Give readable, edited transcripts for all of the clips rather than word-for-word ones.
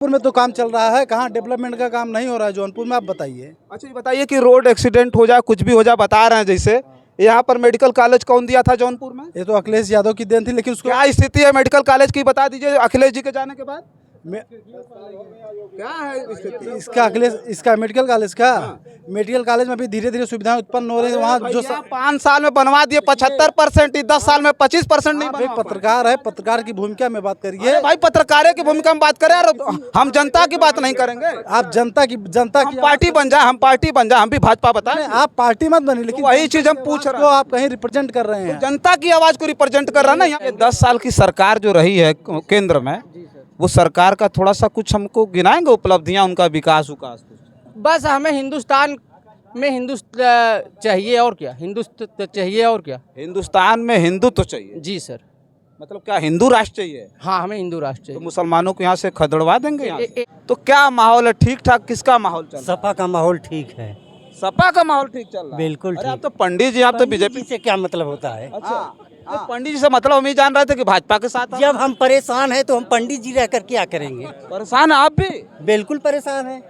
जौनपुर में तो काम चल रहा है, कहाँ डेवलपमेंट का काम नहीं हो रहा है जौनपुर में, आप बताइए। अच्छा ये बताइए कि रोड एक्सीडेंट हो जाए, कुछ भी हो जाए, बता रहे हैं जैसे यहाँ पर मेडिकल कॉलेज कौन दिया था जौनपुर में? ये तो अखिलेश यादव की देन थी, लेकिन उसको क्या स्थिति है मेडिकल कॉलेज की, बता दीजिए अखिलेश जी के जाने के बाद। क्या है स्थिति? इसका मेडिकल कॉलेज का मेडिकल कॉलेज में भी धीरे धीरे सुविधाएं उत्पन्न हो रही है वहाँ जो 5 साल में बनवा दिए 75%, 10 साल में 25% नहीं आप बना। एक पत्रकार है, पत्रकार की भूमिका में बात करिए। अरे भाई पत्रकारों की भूमिका में बात करें यार, हम जनता की बात नहीं करेंगे। आप जनता की हम पार्टी बन जाए, हम भी भाजपा बताएं। आप पार्टी मत बनी, लेकिन वही चीज हम पूछ रहे तो हैं, आप कहीं रिप्रेजेंट कर रहे हैं। जनता की आवाज को रिप्रेजेंट कर रहा है ना। यहाँ 10 साल की सरकार जो रही है केंद्र में, वो सरकार का थोड़ा सा कुछ हमको गिनाएंगे उपलब्धियां, उनका विकास उकास। बस हमें हिंदुस्तान में हिंदुस्तान चाहिए और क्या, हिंदुस्तान चाहिए और क्या। हिंदुस्तान में हिंदुत्व चाहिए, जी सर। मतलब क्या हिंदू राष्ट्र चाहिए? हाँ, हमें हिंदू राष्ट्र तो चाहिए। मुसलमानों को यहाँ से खदेड़वा देंगे यहाँ से? तो क्या माहौल है, ठीक ठाक किसका माहौल चल रहा है? सपा का माहौल ठीक है, सपा का माहौल ठीक चल रहा है? बिल्कुल अरे ठीक। आप तो पंडित जी, आप तो बीजेपी से क्या मतलब होता है? अच्छा तो पंडित जी से मतलब हम ही जान रहे थे कि भाजपा के साथ जब हम परेशान हैं तो हम पंडित जी रहकर क्या करेंगे? परेशान है आप भी? बिल्कुल परेशान है,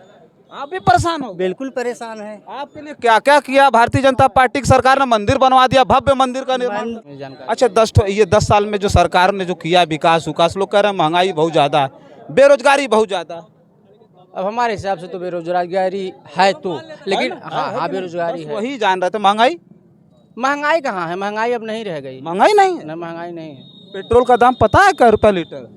आप भी परेशान हो? बिल्कुल परेशान है। आपके लिए क्या क्या किया भारतीय जनता पार्टी की सरकार ने? मंदिर बनवा दिया, भव्य मंदिर का निर्माण। अच्छा 10 साल में जो सरकार ने जो किया विकास उकास, लोग कह रहे हैं महंगाई बहुत ज्यादा, बेरोजगारी बहुत ज्यादा। अब हमारे हिसाब से तो बेरोजगारी है तो, लेकिन हाँ बेरोजगारी है। वही जान रहे थे। महंगाई कहाँ है? महंगाई अब नहीं रह गई। महंगाई नहीं है? न महंगाई नहीं है। पेट्रोल का दाम पता है क्या रुपया लीटर?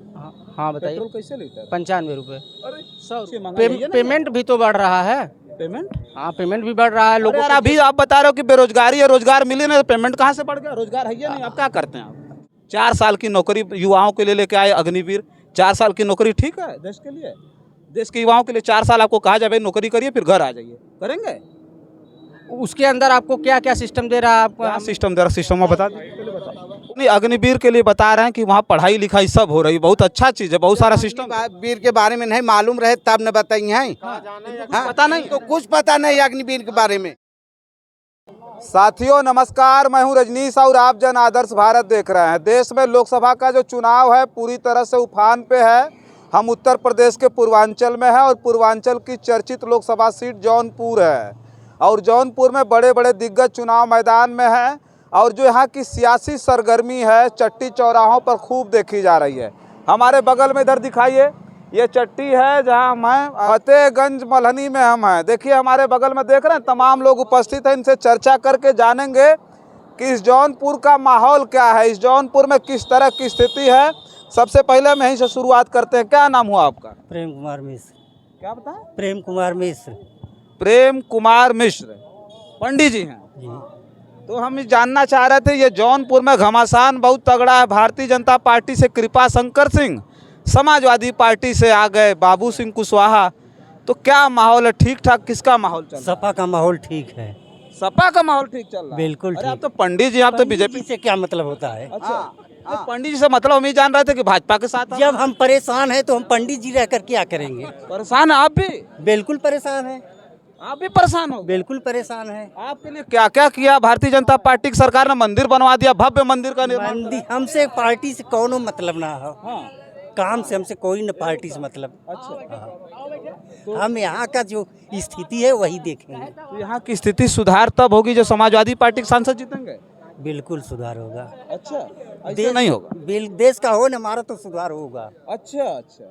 हाँ बताइए। पेट्रोल कैसे लीटर? 95 रुपए। अरे पेमेंट भी तो बढ़ रहा है। पेमेंट? हाँ पेमेंट भी बढ़ रहा है लोगों यार को। अभी आप बता रहे हो कि बेरोजगारी है, रोजगार मिले ना, पेमेंट कहाँ से बढ़ गया? रोजगार है या नहीं? आप क्या करते हैं? आप 4 साल की नौकरी युवाओं के लिए लेके आए अग्निवीर। 4 साल की नौकरी ठीक है देश के लिए? देश के युवाओं के लिए 4 साल आपको कहा जाए नौकरी करिए फिर घर आ जाइए, करेंगे? उसके अंदर आपको क्या क्या सिस्टम दे रहा है आपको? सिस्टम दे रहा, सिस्टम में बता दीजिए। नहीं अग्निवीर के लिए बता रहे हैं कि वहाँ पढ़ाई लिखाई सब हो रही, बहुत अच्छा चीज है, बहुत सारा सिस्टम। वीर के बारे में नहीं मालूम रहे तब न बताइए हैं। पता नहीं तो कुछ पता नहीं अग्निवीर के बारे में। साथियों नमस्कार, मैं हूं रजनीश और आप जन आदर्श भारत देख रहे हैं। देश में लोकसभा का जो चुनाव है पूरी तरह से उफान पे है। हम उत्तर प्रदेश के पूर्वांचल में है और पूर्वांचल की चर्चित लोकसभा सीट जौनपुर है और जौनपुर में बड़े बड़े दिग्गज चुनाव मैदान में है और जो यहाँ की सियासी सरगर्मी है चट्टी चौराहों पर खूब देखी जा रही है। हमारे बगल में इधर दिखाइए, ये चट्टी है जहाँ हम हैं, फतेहगंज मल्हनी में हम हैं। देखिए हमारे बगल में देख रहे हैं तमाम लोग उपस्थित हैं, इनसे चर्चा करके जानेंगे कि इस जौनपुर का माहौल क्या है, इस जौनपुर में किस तरह की स्थिति है। सबसे पहले हम यहीं से शुरुआत करते हैं। क्या नाम हुआ आपका? प्रेम कुमार मिश्र। क्या बताएं? प्रेम कुमार मिश्र। प्रेम कुमार मिश्र पंडित जी हैं जी। तो हम जानना चाह रहे थे, ये जौनपुर में घमासान बहुत तगड़ा है। भारतीय जनता पार्टी से कृपा शंकर सिंह, समाजवादी पार्टी से आ गए बाबू सिंह कुशवाहा, तो क्या माहौल है, ठीक ठाक किसका माहौल चल रहा है? सपा का माहौल ठीक है, सपा का माहौल ठीक चल रहा है? बिल्कुल अरे आप ठीक। तो पंडित जी, आप तो बीजेपी से क्या मतलब होता है? अच्छा तो पंडित जी से मतलब हम ही जान रहे थे कि भाजपा के साथ। जब हम परेशान हैं तो हम पंडित जी रहकर क्या करेंगे? परेशान है आप भी? बिल्कुल परेशान है, आप भी परेशान हो? बिल्कुल परेशान है। आपके लिए क्या क्या किया भारतीय जनता पार्टी की सरकार ने? मंदिर बनवा दिया, भव्य मंदिर का निर्माण। मंदिर हमसे पार्टी से कोनो मतलब ना हो, काम से हमसे कोई न पार्टी से मतलब। अच्छा हम यहाँ का जो स्थिति है वही देखेंगे। तो यहाँ की स्थिति सुधार तब होगी जब समाजवादी पार्टी के सांसद जीतेंगे? बिल्कुल सुधार होगा। अच्छा ऐसे नहीं होगा? देश का हो न हमारा तो सुधार होगा। अच्छा अच्छा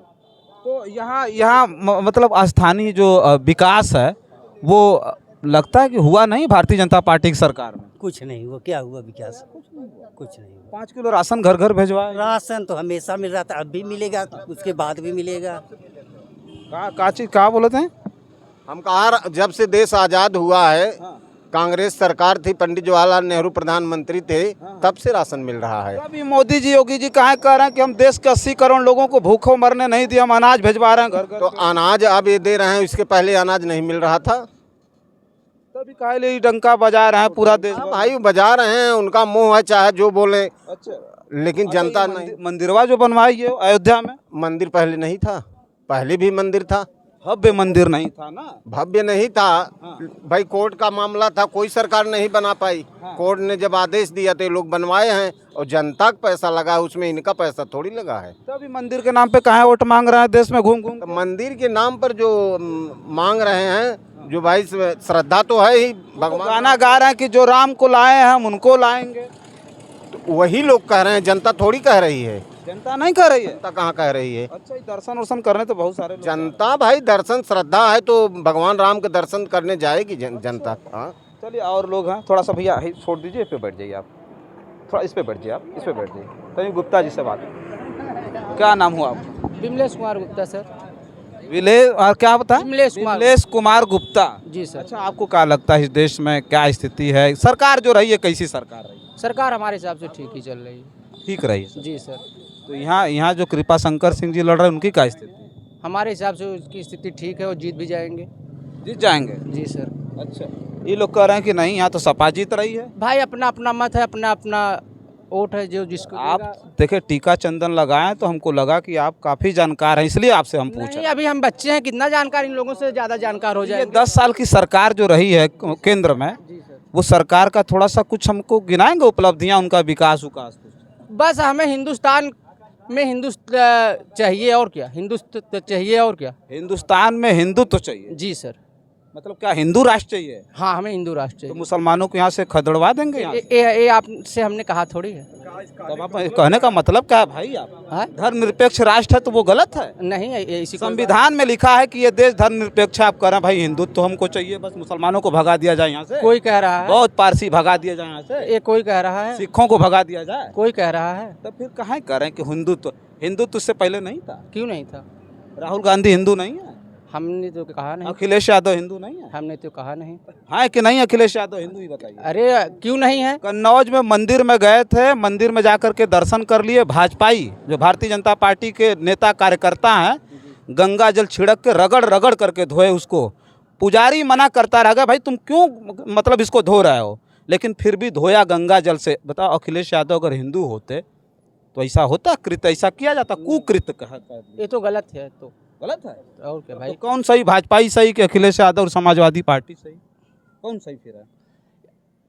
तो यहाँ मतलब स्थानीय जो विकास है वो लगता है कि हुआ नहीं भारतीय जनता पार्टी की सरकार में? कुछ नहीं हुआ। क्या हुआ विकास? कुछ नहीं हुआ। 5 किलो राशन घर घर भिजवाया। राशन तो हमेशा मिल रहा था, अब भी मिलेगा, उसके बाद भी मिलेगा। का चीज क्या बोलते हैं? हम कहा जब से देश आज़ाद हुआ है, कांग्रेस सरकार थी, पंडित जवाहरलाल नेहरू प्रधानमंत्री थे, तब से राशन मिल रहा है। अभी मोदी जी योगी जी कहाँ कह रहे हैं कि हम देश के 80 करोड़ लोगों को भूखों मरने नहीं दिए, हम अनाज भिजवा रहे हैं घर घर। तो अनाज अब ये दे रहे हैं, इसके पहले अनाज नहीं मिल रहा था। तभी काहे लिए डंका बजा रहे हैं पूरा देश? भाई बजा रहे हैं, उनका मुंह है, चाहे जो बोले। अच्छा लेकिन जनता नहीं। मंदिरवा जो बनवाई है अयोध्या में, मंदिर पहले नहीं था, पहले भी मंदिर था। भव्य मंदिर नहीं था ना। भव्य नहीं था भाई, कोर्ट का मामला था, कोई सरकार नहीं बना पाई। कोर्ट ने जब आदेश दिया तो ये लोग बनवाए हैं, और जनता का पैसा लगा, उसमें इनका पैसा थोड़ी लगा है। तो अभी मंदिर के नाम पे कहाँ वोट मांग रहे हैं देश में घूम घूम? तो मंदिर के नाम पर जो मांग रहे हैं, जो भाई श्रद्धा तो है ही, भगवान गाना गा रहे हैं कि जो राम को लाए हैं हम उनको लाएंगे। तो वही लोग कह रहे हैं, जनता थोड़ी कह रही है। जनता नहीं कर रही है। जनता कहाँ कह रही है? अच्छा, ये दर्शन वर्शन करने तो बहुत सारे लोग जनता भाई, दर्शन श्रद्धा है तो भगवान राम के दर्शन करने जाएगी जनता। हाँ, चलिए, और लोग हैं, थोड़ा सा भैया छोड़ दीजिए, इस पे बैठ जाइए आप, थोड़ा इस पे बैठ जाइए, आप इस पे बैठ जाइए। तो गुप्ता जी से बात, क्या नाम हुआ आप? विमलेश कुमार गुप्ता सर। विलेश, और क्या बता? विमलेश कुमार गुप्ता जी सर। अच्छा, आपको क्या लगता है इस देश में क्या स्थिति है? सरकार जो रही है, कैसी सरकार रही है? सरकार हमारे हिसाब से ठीक ही चल रही है। ठीक रही है। जी सर। तो यहाँ जो कृपा शंकर सिंह जी लड़ रहे हैं, उनकी क्या स्थिति? हमारे हिसाब से उसकी स्थिति ठीक है, वो जीत भी जाएंगे। जीत जाएंगे? जी सर। अच्छा, ये लोग कह रहे हैं कि नहीं, यहाँ तो सपा जीत रही है। भाई अपना अपना मत है, अपना अपना वोट है, जो जिसको आप देगा। देखे टीका चंदन लगाए तो हमको लगा कि आप काफी जानकार हैं, इसलिए आपसे हम पूछे। नहीं, अभी हम बच्चे हैं, कितना जानकार, इन लोगों से ज़्यादा जानकार हो ये जाएंगे। 10 साल की सरकार जो रही है केंद्र में, जी सर। वो सरकार का थोड़ा सा कुछ हमको गिनाएंगे उपलब्धियां, उनका विकास उकास? बस हमें हिंदुस्तान में हिंदुस्तान चाहिए, और क्या हिंदुस्तान चाहिए, और क्या। हिंदुस्तान में हिंदुत्व चाहिए? जी सर। मतलब क्या हिंदू राष्ट्र चाहिए? हाँ, हमें हिंदू राष्ट्र तो चाहिए। मुसलमानों को यहाँ से खदेड़वा देंगे यहाँ? ये आपसे हमने कहा थोड़ी है। तब आप कहने का मतलब क्या है भाई? आप हाँ? धर्मनिरपेक्ष राष्ट्र है तो वो गलत है? नहीं, इसी को संविधान में लिखा है कि ये देश धर्मनिरपेक्ष है। आप कह रहे हैं भाई हिंदुत्व तो हमको चाहिए, बस मुसलमानों को भगा दिया जाए यहाँ से? कोई कह रहा है, बहुत पारसी भगा दिया जाए यहाँ से? ये कोई कह रहा है, सिखों को भगा दिया जाए? कोई कह रहा है। तो फिर कहाँ कह रहे हैं कि हिंदुत्व इससे पहले नहीं था? क्यों नहीं था? राहुल गांधी हिंदू नहीं है? हमने तो कहा नहीं। अखिलेश यादव हिंदू नहीं है? हमने तो कहा नहीं। हाँ कि नहीं अखिलेश यादव हिंदू? ही बताइए। अरे क्यों नहीं है? कन्नौज में मंदिर में गए थे, मंदिर में जाकर के दर्शन कर लिए। भाजपाई जो भारतीय जनता पार्टी के नेता कार्यकर्ता हैं, गंगा जल छिड़क के रगड़ रगड़ करके धोए उसको। पुजारी मना करता रह गया, भाई तुम क्यों मतलब इसको धो रहे हो, लेकिन फिर भी धोया गंगा जल से। बताओ, अखिलेश यादव अगर हिंदू होते तो ऐसा होता? कृत्य ऐसा किया जाता? कुकृत्य कहा? ये तो गलत है। तो गलत है। और क्या भाई? तो कौन सही, भाजपाई सही कि अखिलेश यादव और समाजवादी पार्टी सही? कौन सही फिर है?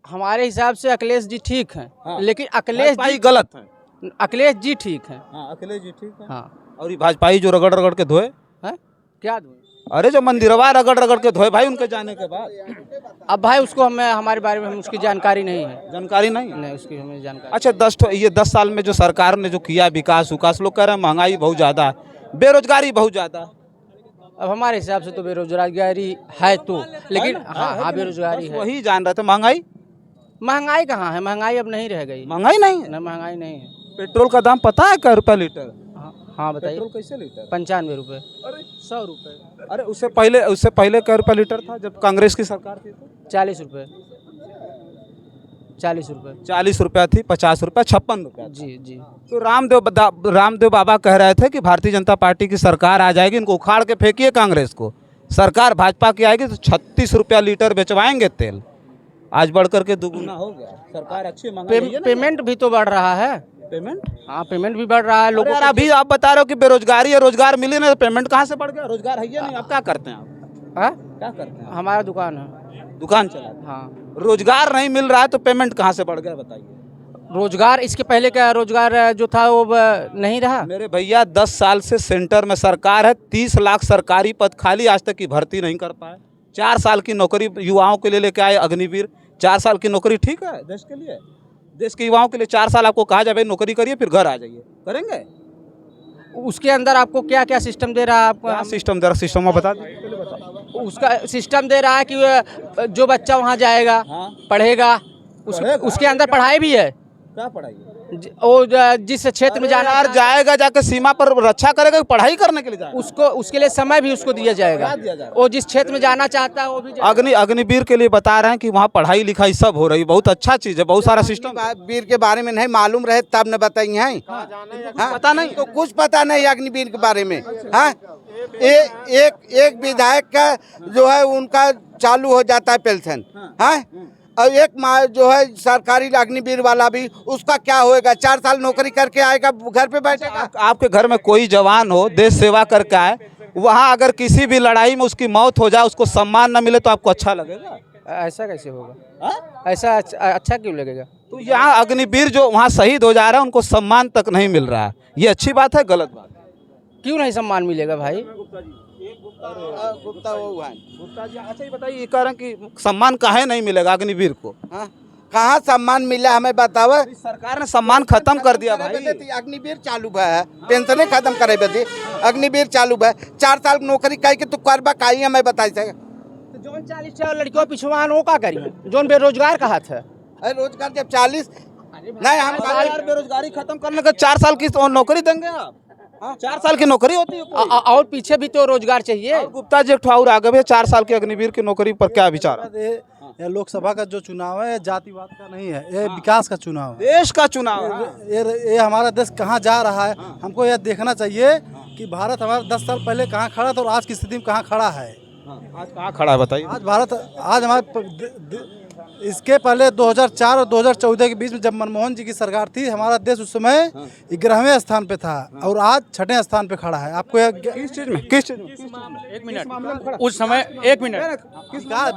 हमारे हिसाब से अखिलेश जी ठीक हैं। हाँ। लेकिन अखिलेश भाजपाई जी गलत है? अखिलेश जी ठीक हैं। हाँ, अखिलेश जी ठीक है। हाँ। और ये भाजपाई जो रगड़ रगड़ के धोए, है क्या धोए? अरे जो मंदिरवा रगड़ रगड़ के धोए भाई उनके जाने के बाद। अब भाई उसको हमें, हमारे बारे में उसकी जानकारी नहीं है। जानकारी नहीं है? नहीं, उसकी हमें जानकारी। अच्छा, ये 10 साल में जो सरकार ने जो किया विकास उकास, लोग कह रहे हैं महंगाई बहुत ज़्यादा है, बेरोजगारी बहुत ज़्यादा है। अब हमारे हिसाब से तो बेरोजगारी है तो, लेकिन हाँ बेरोजगारी है। वही जान रहे थे। महंगाई कहाँ है? महंगाई अब नहीं रह गई। महंगाई नहीं है? नहीं, महंगाई नहीं है। पेट्रोल का दाम पता है क्या रुपया लीटर? हाँ बताइए। पेट्रोल कैसे लीटर? 95 रुपये। 100 रुपये। अरे उससे पहले क्या रुपया लीटर था जब कांग्रेस की सरकार थी? तो 40 रुपये। 40 रुपये। 40 रुपया थी, 50 रुपया, 56 रुपया। जी जी। तो रामदेव बाबा कह रहे थे कि भारतीय जनता पार्टी की सरकार आ जाएगी, इनको उखाड़ के फेंकिए कांग्रेस को, सरकार भाजपा की आएगी तो 36 रुपया लीटर बेचवाएंगे तेल। आज बढ़कर के दुगुना हो गया। सरकार अच्छी पेमेंट भी तो बढ़ रहा है। पेमेंट? हाँ, पेमेंट भी बढ़ रहा है लोगों यार को। अभी आप बता रहे हो कि बेरोजगारी है, रोजगार मिले ना, तो पेमेंट कहाँ से बढ़ गया? रोजगार है ही नहीं। आप क्या करते हैं? आप हाँ? क्या करते हैं? हमारा दुकान है। दुकान चलाते हैं। हाँ। रोजगार नहीं मिल रहा है तो पेमेंट कहाँ से बढ़ गया बताइए? रोजगार इसके पहले का रोजगार जो था वो नहीं रहा। मेरे भैया 10 साल से सेंटर में सरकार है, 30 लाख सरकारी पद खाली, आज तक की भर्ती नहीं कर पाए। 4 साल की नौकरी युवाओं के लिए लेके आए अग्निवीर। 4 साल की नौकरी ठीक है देश के लिए? देश के युवाओं के लिए 4 साल आपको कहा जाए नौकरी करिए फिर घर आ जाइए, करेंगे? उसके अंदर आपको क्या क्या सिस्टम दे रहा है? आपको सिस्टम दे रहा, सिस्टम बता दीजिए। उसका सिस्टम दे रहा है कि जो बच्चा वहाँ जाएगा, पढ़ेगा, उसके अंदर पढ़ाई भी है। क्या पढ़ाई? वो जिस क्षेत्र में जाना यार जाएगा, जाके सीमा पर रक्षा करेगा, पढ़ाई करने के लिए जाएगा? उसको उसके लिए समय भी उसको दिया जाएगा। वो जिस क्षेत्र में जाना चाहता है वो भी अग्निवीर के लिए बता रहे हैं कि वहाँ पढ़ाई लिखाई सब हो रही है, बहुत अच्छा चीज है, बहुत सारा सिस्टम। वीर के बारे में नहीं मालूम रहे तब न बताई हैं। पता नहीं तो कुछ पता नहीं अग्निवीर के बारे में। हाँ, एक विधायक का जो है उनका चालू हो जाता है पेंशन। हाँ, और एक जो है सरकारी अग्निवीर वाला भी, उसका क्या होएगा? 4 साल नौकरी करके आएगा, घर पे बैठेगा। आपके घर में कोई जवान हो, देश सेवा करके आए, वहाँ अगर किसी भी लड़ाई में उसकी मौत हो जाए, उसको सम्मान न मिले तो आपको अच्छा लगेगा? ऐसा कैसे होगा? ऐसा अच्छा क्यों लगेगा? तो यहाँ अग्निवीर जो वहाँ शहीद हो जा रहा है, उनको सम्मान तक नहीं मिल रहा है, ये अच्छी बात है गलत बात? क्यों नहीं सम्मान मिलेगा भाई? गुप्ता वो है। गुप्ता जी, अच्छा ये बताइए, ये कह रहे हैं कि सम्मान काहे नहीं मिलेगा अग्निवीर को? हाँ? कहाँ सम्मान मिला हमें बताओ। सरकार ने सम्मान खत्म कर दिया भाई। अग्निवीर चालू है, पेंशन खत्म करे बदे अग्निवीर चालू है। 4 साल नौकरी करके तू करबा काई हमें बताई सके। जोन 40 लड़कियों पिछवान वो का करी, जोन बेरोजगार कहा था। अरे रोजगार जब 40 नहीं, हम बेरोजगारी खत्म करने का 4 साल की तो नौकरी देंगे आप? 4 साल की नौकरी होती है और पीछे भी तो रोजगार चाहिए। गुप्ता जी, एक ठो और आगे भी 4 साल के अग्निवीर की नौकरी पर क्या विचार है? ये लोकसभा का जो चुनाव है, जातिवाद का नहीं है, ये विकास का चुनाव है। देश का चुनाव है। ये हमारा देश कहाँ जा रहा है, हमको यह देखना चाहिए कि भारत हमारा 10 साल पहले कहाँ खड़ा था और आज की स्थिति में कहाँ खड़ा है। आज कहाँ खड़ा है बताइए? आज हमारे इसके पहले 2004 और 2014 के बीच में जब मनमोहन जी की सरकार थी, हमारा देश उस समय 11वें स्थान पे था और आज 6ठे स्थान पे खड़ा है। आपको किस चीज में? एक मिनट, उस समय 1 मिनट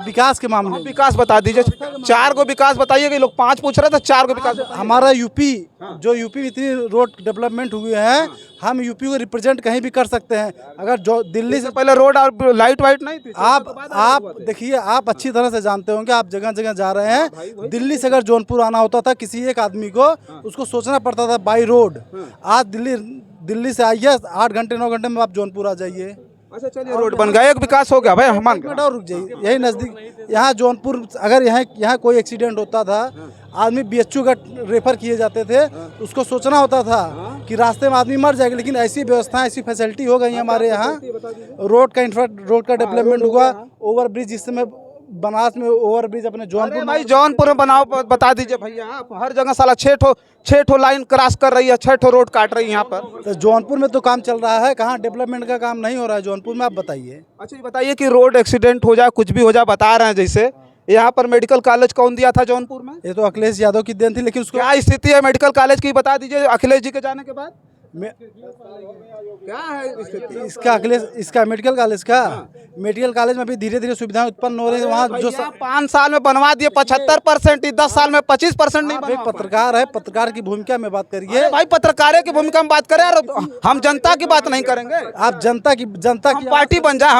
विकास के मामले में विकास बता दीजिए। 4 गो विकास बताइए कि लोग 5 पूछ रहे थे, 4 गो विकास। हमारा यूपी जो यूपी में इतनी रोड डेवलपमेंट हुए हैं, हम यूपी को रिप्रेजेंट कहीं भी कर सकते हैं। अगर जो दिल्ली से पहले रोड और लाइट वाइट नहीं थी। आप देखिए, आप अच्छी तरह से जानते होंगे, आप जगह जगह जा रहे हैं। दिल्ली से अगर जौनपुर आना होता था किसी एक आदमी को, उसको सोचना पड़ता था बाई रोड। आज दिल्ली से आइए 8 घंटे 9 घंटे में आप जौनपुर आ जाइए। अच्छा चलिए, रोड बन गया, एक विकास हो गया भाई। हम मान और रुक जाइए, यही नज़दीक यहाँ जौनपुर, अगर यहाँ कोई एक्सीडेंट होता था, आदमी BHU का रेफर किए जाते थे, उसको सोचना होता था कि रास्ते में आदमी मर जाएगा। लेकिन ऐसी व्यवस्था, ऐसी फैसिलिटी हो गई हमारे यहाँ। रोड का डेवलपमेंट हुआ, ओवर ब्रिज, इस समय बनारस में ओवर ब्रिज अपने जौनपुर भाई जौनपुर में बनाओ, बता दीजिए भैया। आप हर जगह साला 6 ठो लाइन क्रॉस कर रही है, 6 ठो रोड काट रही है यहाँ पर। तो जौनपुर में तो काम चल रहा है, कहाँ डेवलपमेंट का काम नहीं हो रहा है जौनपुर में? आप बताइए। अच्छा ये बताइए कि रोड एक्सीडेंट हो जाए, कुछ भी हो जाए, बता रहे हैं जैसे यहाँ पर मेडिकल कॉलेज कौन दिया था जौनपुर में? ये तो अखिलेश यादव की देन थी, लेकिन उसको क्या स्थिति है मेडिकल कॉलेज की, बता दीजिए अखिलेश जी के जाने के बाद। क्या है स्थिति इसका मेडिकल कॉलेज में भी धीरे धीरे सुविधाएं उत्पन्न हो रही है। वहाँ जो 5 साल में बनवा दिए 75%, 10 साल में 25% नहीं आप एक पत्रकार है, पत्रकार की भूमिका में बात करिए। भाई पत्रकारों की भूमिका में बात करें यार, हम जनता की बात नहीं करेंगे। आप जनता की पार्टी बन जाए,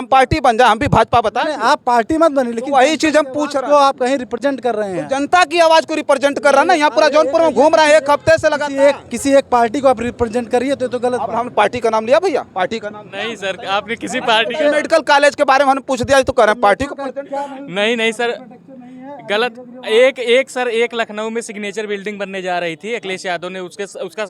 हम भी भाजपा बताएं। आप पार्टी मत बनी, लेकिन वही चीज हम पूछ रहे हैं। आप कहीं रिप्रेजेंट कर रहे हैं, जनता की आवाज को रिप्रेजेंट कर रहा है ना। यहाँ पूरा जौनपुर में घूम रहे हैं 1 हफ्ते से लगा। किसी एक पार्टी को आप रिप्रेजेंट करिए तो गलत। अब हम पार्टी का नाम लिया भैया, पार्टी का नाम नहीं सर, आपने किसी पार्टी का मेडिकल कॉलेज के बारे में हमने पूछ दिया तो कह रहे हैं पार्टी को। नहीं सर, गलत। एक लखनऊ में सिग्नेचर बिल्डिंग बनने जा रही थी, अखिलेश यादव ने उसका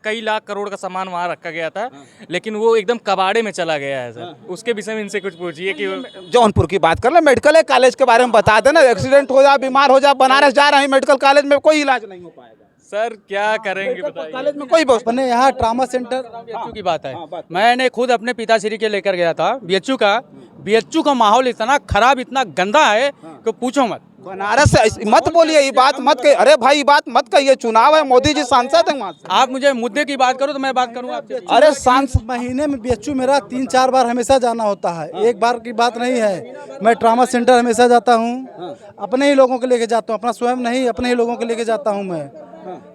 कई लाख करोड़ का सामान वहाँ रखा गया था, लेकिन वो एकदम कबाड़े में चला गया है सर। उसके विषय में इनसे कुछ पूछिए कि जौनपुर की बात कर ले, मेडिकल कॉलेज के बारे में बता देना। एक्सीडेंट हो जाए, बीमार हो जाए, बनारस जा रहे हैं, मेडिकल कॉलेज में कोई इलाज नहीं हो पाएगा सर, क्या करेंगे बताइए। कॉलेज में कोई व्यवस्था अपने यहाँ ट्रामा सेंटर BHU की बात है। मैंने खुद अपने पिताश्री के लेकर गया था BHU का माहौल इतना खराब, इतना गंदा है कि पूछो मत। बनारस से मत बोलिए, ये बात मत कहिए। अरे भाई ये बात मत कहिए, चुनाव है, मोदी जी सांसद है वहाँ से। आप मुझे मुद्दे की बात करो तो मैं बात करूँ आपसे। अरे सांसद महीने में BHU मेरा 3-4 बार हमेशा जाना होता है, एक बार की बात नहीं है। मैं ट्रामा सेंटर हमेशा जाता हूँ, अपने ही लोगों को लेके जाता हूँ, अपना स्वयं नहीं, अपने ही लोगों को लेके जाता हूँ। मैं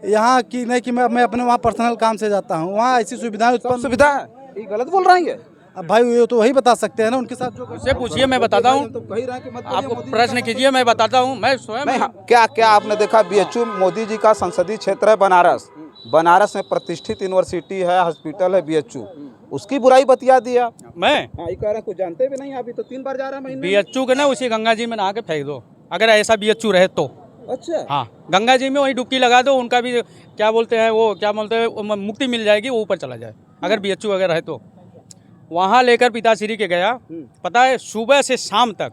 यहाँ की नहीं कि मैं अपने वहाँ पर्सनल काम से जाता हूँ। वहाँ ऐसी सुविधाएं उत्पन्न सुविधा है, ये गलत बोल रहे हैं। अब भाई ये तो वही बता सकते हैं ना, उनके साथ जो उससे पूछिए, मैं बताता हूँ। आपको प्रश्न कीजिए, मैं बताता हूँ। मैं स्वयं क्या आपने देखा BHU मोदी जी का संसदीय क्षेत्र है बनारस में प्रतिष्ठित यूनिवर्सिटी है, हॉस्पिटल है BHU, उसकी बुराई बतिया दिया। मैं ये कह रहे हैं कुछ जानते भी नहीं, अभी तो 3 बार जा रहा है BHU के ना उसी गंगा जी में नहा के फेंक दो, अगर ऐसा BHU रहे तो। अच्छा हाँ, गंगा जी में वही डुबकी लगा दो, उनका भी क्या बोलते हैं मुक्ति मिल जाएगी, वो ऊपर चला जाए अगर BHU अगर है तो। वहाँ लेकर पिताश्री के गया, पता है सुबह से शाम तक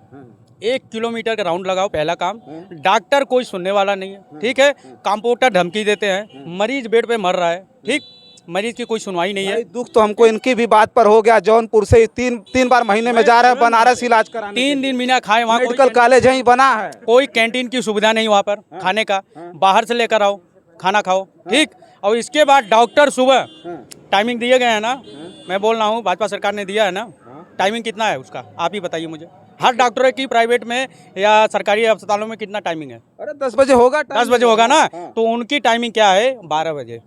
1 किलोमीटर का राउंड लगाओ, पहला काम। डॉक्टर कोई सुनने वाला नहीं है, ठीक है। कंपाउंडर धमकी देते हैं, मरीज बेड पे मर रहा है, ठीक। मरीज की कोई सुनवाई नहीं है। भाई दुख तो हमको इनकी भी बात पर हो गया। जौनपुर से तीन बार महीने में जा रहे हैं बनारस इलाज कराने। 3 दिन बिना खाए वहाँ मेडिकल कॉलेज यहीं बना है। कोई कैंटीन की सुविधा नहीं वहाँ पर खाने का, बाहर से लेकर आओ खाना खाओ, ठीक। और इसके बाद डॉक्टर सुबह टाइमिंग दिए गए हैं ना, मैं बोल रहा हूँ भाजपा सरकार ने दिया है ना, टाइमिंग कितना है उसका आप ही बताइए मुझे। हर डॉक्टर की प्राइवेट में या सरकारी अस्पतालों में कितना टाइमिंग है? अरे 10 बजे होगा। 10 बजे होगा ना, तो उनकी टाइमिंग क्या है? 12 बजे।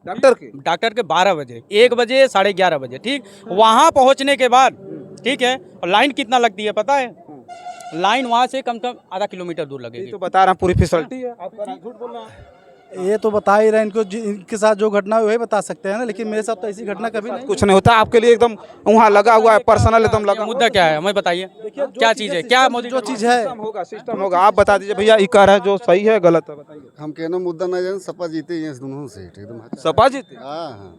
डॉक्टर के 12 बजे, 1 बजे, 11:30 बजे, ठीक। वहाँ पहुँचने के बाद, ठीक है, और लाइन कितना लगती है पता है? लाइन वहाँ से कम से कम आधा किलोमीटर दूर लगेगी। तो बता रहा हूँ पूरी फैसिलिटी है। आप झूठ बोल रहे हैं। ये तो बता ही रहे हैं, इनको इनके साथ जो घटना हुई वही बता सकते हैं ना, लेकिन मेरे साथ तो ऐसी घटना कभी नहीं। कुछ नहीं होता आपके लिए, एकदम वहाँ लगा हुआ है, पर्सनल एकदम लगा। मुद्दा क्या है हमें बताइए, क्या चीज़ है? क्या मोदी जो चीज़ है सिस्टम होगा आप बता दीजिए भैया, ये कह रहा है जो सही है गलत है बताइए। हम कहना मुद्दा ना जाने, सपा जीते ही हैं दोनों सीट एकदम। सपा जीते? हाँ हाँ,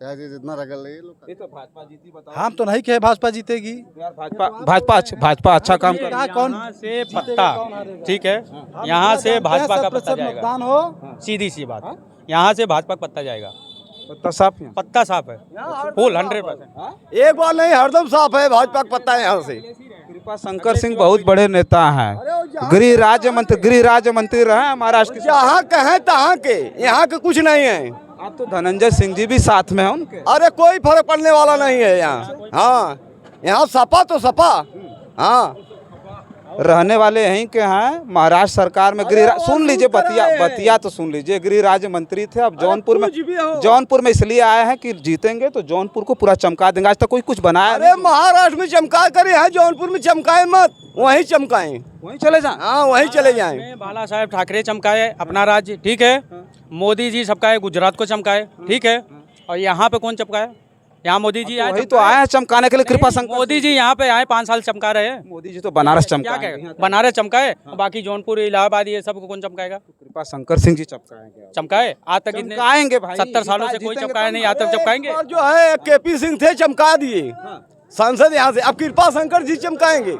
चाहे जितना रगल ये लोग। ये तो भाजपा जीती। बताओ हम तो नहीं कहे भाजपा जीतेगी यार, भाजपा अच्छा काम कर। कहा कौन यहाँ से पत्ता, ठीक है, यहाँ से भाजपा का पत्ता जाएगा, मतदान हो। सीधी सी बात, यहाँ से भाजपा का पत्ता जाएगा। पत्ता साफ है। पत्ता साफ है, फुल 100%। एक बार नहीं, हरदम साफ है भाजपा का पत्ता है यहाँ से। कृपा शंकर सिंह बहुत बड़े नेता हैं, गृह राज्य मंत्री रहे हैं महाराष्ट्र के। जहाँ कहें तहाँ के, यहाँ के कुछ नहीं है। आप तो धनंजय सिंह जी भी साथ में हैं उनके। अरे कोई फर्क पड़ने वाला नहीं है यहाँ। हाँ, यहाँ सपा तो सपा। हाँ, रहने वाले यहीं के हैं। महाराष्ट्र सरकार में सुन लीजिए बतिया तो सुन लीजिए। गृह राज्य मंत्री थे, अब जौनपुर में इसलिए आए हैं कि जीतेंगे तो जौनपुर को पूरा चमका देंगे। आज तक कोई कुछ बनाया अरे महाराष्ट्र में चमका कर यहाँ जौनपुर में चमकाए मत, वहीं चमकाएं, वहीं चले जाए। हाँ वहीं चले जाएं। बाला साहेब ठाकरे चमकाए अपना राज्य, ठीक है। मोदी जी चमकाए गुजरात को चमकाए, ठीक है। और यहाँ पे कौन चमकाए? यहाँ मोदी जी वही तो आए हैं चमकाने के लिए। कृपा शंकर मोदी जी यहाँ पे आए 5 साल चमका रहे हैं। मोदी जी तो बनारस क्या चमकाए। कहे? बनारस चमकाए, बाकी जौनपुर इलाहाबाद ये सब को कौन चमकाएगा? कृपा शंकर सिंह जी चमकाएंगे। चमकाए आज तक इतने चमकाएंगे भाई, 70 सालों से कोई चमकाया नहीं, आज तक चमकाएंगे। और जो है केपी सिंह थे चमका दिए सांसद यहाँ से, अब कृपा शंकर जी चमकाएंगे।